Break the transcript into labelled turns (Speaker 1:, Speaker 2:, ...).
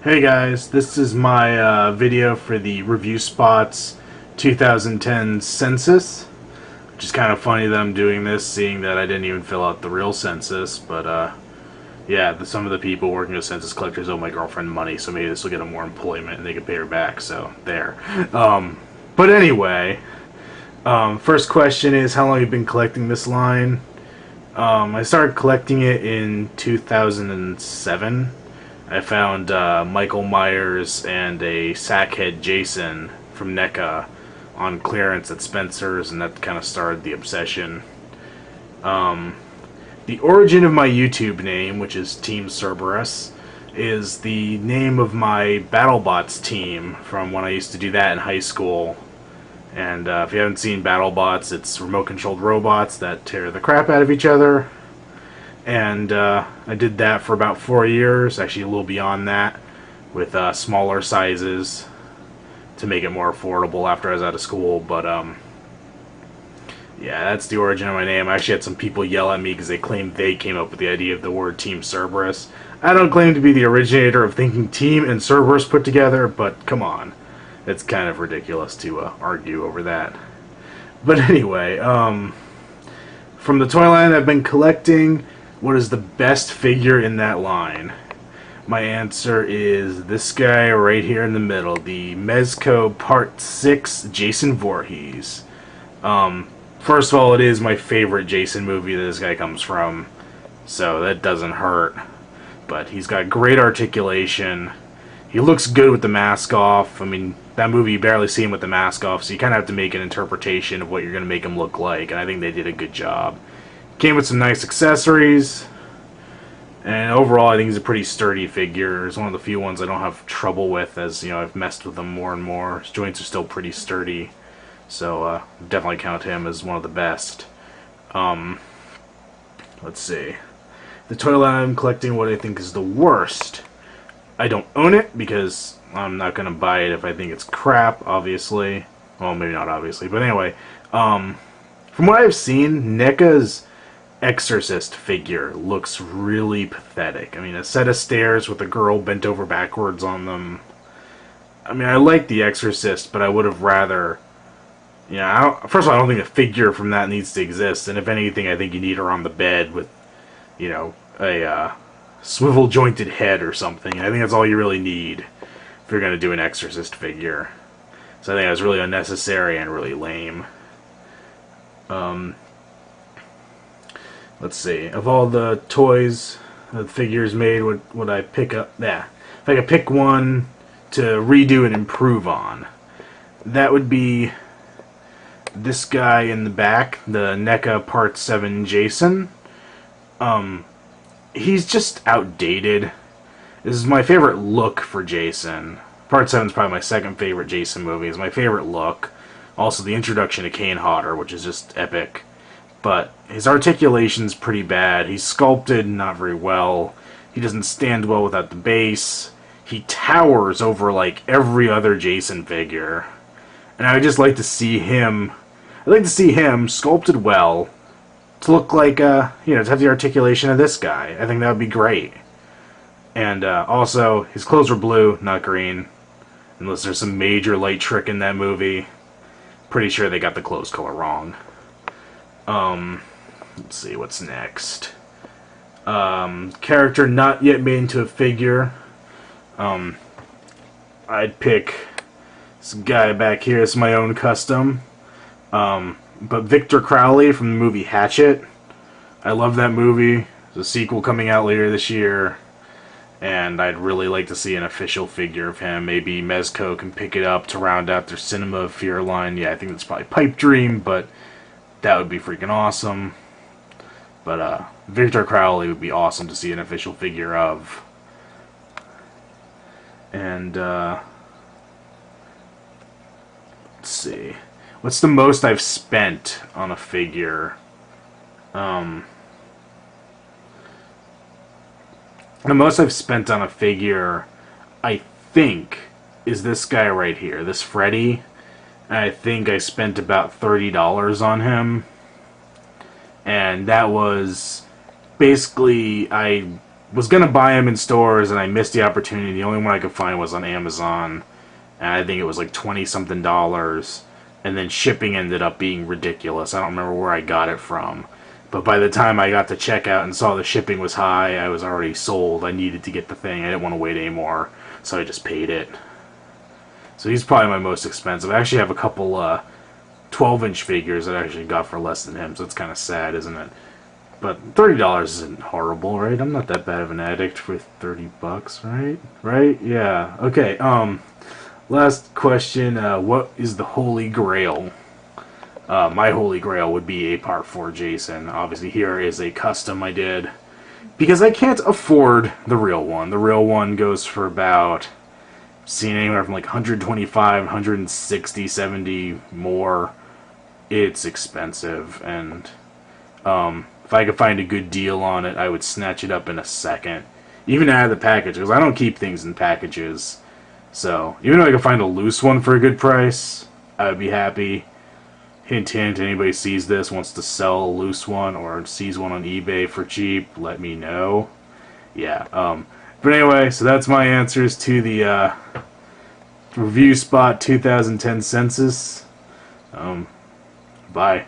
Speaker 1: Hey guys, this is my video for the Review Spots 2010 Census, which is kind of funny that I'm doing this, seeing that I didn't even fill out the real census, but yeah, some of the people working as census collectors owe my girlfriend money, so maybe this will get them more employment and they can pay her back, so there. But anyway, first question is, how long have you been collecting this line? I started collecting it in 2007. I found Michael Myers and a Sackhead Jason from NECA on clearance at Spencer's, and that kind of started the obsession. The origin of my YouTube name, which is Team Cerberus, is the name of my BattleBots team from when I used to do that in high school. And if you haven't seen BattleBots, it's remote-controlled robots that tear the crap out of each other. And I did that for about 4 years, actually a little beyond that, with smaller sizes to make it more affordable after I was out of school. But yeah, that's the origin of my name. I actually had some people yell at me because they claimed they came up with the idea of the word Team Cerberus. I don't claim to be the originator of thinking Team and Cerberus put together, but come on. It's kind of ridiculous to argue over that. But anyway, from the toy line I've been collecting, what is the best figure in that line? My answer is this guy right here in the middle, the Mezco Part 6 Jason Voorhees. First of all, it is my favorite Jason movie that this guy comes from, so that doesn't hurt. But he's got great articulation. He looks good with the mask off. I mean, that movie you barely see him with the mask off, so you kind of have to make an interpretation of what you're going to make him look like, and I think they did a good job. Came with some nice accessories, and overall I think he's a pretty sturdy figure. It's one of the few ones I don't have trouble with, as you know, I've messed with them more and more. His joints are still pretty sturdy, so definitely count him as one of the best. Let's see. The toy line I'm collecting, what I think is the worst. I don't own it because I'm not going to buy it if I think it's crap, obviously. Well, maybe not obviously, but anyway. From what I've seen, NECA's Exorcist figure looks really pathetic. I mean, a set of stairs with a girl bent over backwards on them. I mean, I like the Exorcist, but I would have rather... You know, first of all, I don't think a figure from that needs to exist, and if anything, I think you need her on the bed with, you know, a swivel-jointed head or something. I think that's all you really need if you're going to do an Exorcist figure. So I think that was really unnecessary and really lame. Let's see. Of all the toys, the figures made, what would I pick up? Yeah. If I could pick one to redo and improve on, that would be this guy in the back, the NECA Part 7 Jason. He's just outdated. This is my favorite look for Jason. Part 7 is probably my second favorite Jason movie. It's my favorite look. Also, the introduction to Kane Hodder, which is just epic. But his articulation's pretty bad. He's sculpted not very well. He doesn't stand well without the base. He towers over like every other Jason figure. And I would just like to see him... I'd like to see him sculpted well to look like, you know, to have the articulation of this guy. I think that would be great. And also, his clothes were blue, not green. Unless there's some major light trick in that movie. Pretty sure they got the clothes color wrong. Let's see, what's next? Character not yet made into a figure. I'd pick this guy back here. It's my own custom. But Victor Crowley from the movie Hatchet. I love that movie. There's a sequel coming out later this year. And I'd really like to see an official figure of him. Maybe Mezco can pick it up to round out their Cinema of Fear line. Yeah, I think that's probably Pipe Dream, but that would be freaking awesome. But Victor Crowley would be awesome to see an official figure of. And let's see. What's the most I've spent on a figure? The most I've spent on a figure, I think, is this guy right here, this Freddy. I think I spent about $30 on him. And that was basically, I was gonna buy them in stores, and I missed the opportunity. The only one I could find was on Amazon, and I think it was like $20-something, and then shipping ended up being ridiculous. I don't remember where I got it from, but by the time I got to checkout and saw the shipping was high, I was already sold. I needed to get the thing. I didn't want to wait anymore, so I just paid it. So he's probably my most expensive. I actually have a couple 12-inch figures that I actually got for less than him, so it's kind of sad, isn't it? But $30 isn't horrible, right? I'm not that bad of an addict for $30, right? Right? Yeah. Okay. Last question. What is the Holy Grail? My Holy Grail would be a Part 4 Jason. Obviously, here is a custom I did because I can't afford the real one. The real one goes for about, seen anywhere from like 125, 160, 70 more. It's expensive, and if I could find a good deal on it, I would snatch it up in a second. Even out of the package, because I don't keep things in packages. So, even if I could find a loose one for a good price, I would be happy. Hint, hint, anybody sees this, wants to sell a loose one, or sees one on eBay for cheap, let me know. Yeah, but anyway, so that's my answers to the Review Spot 2010 Census. Bye.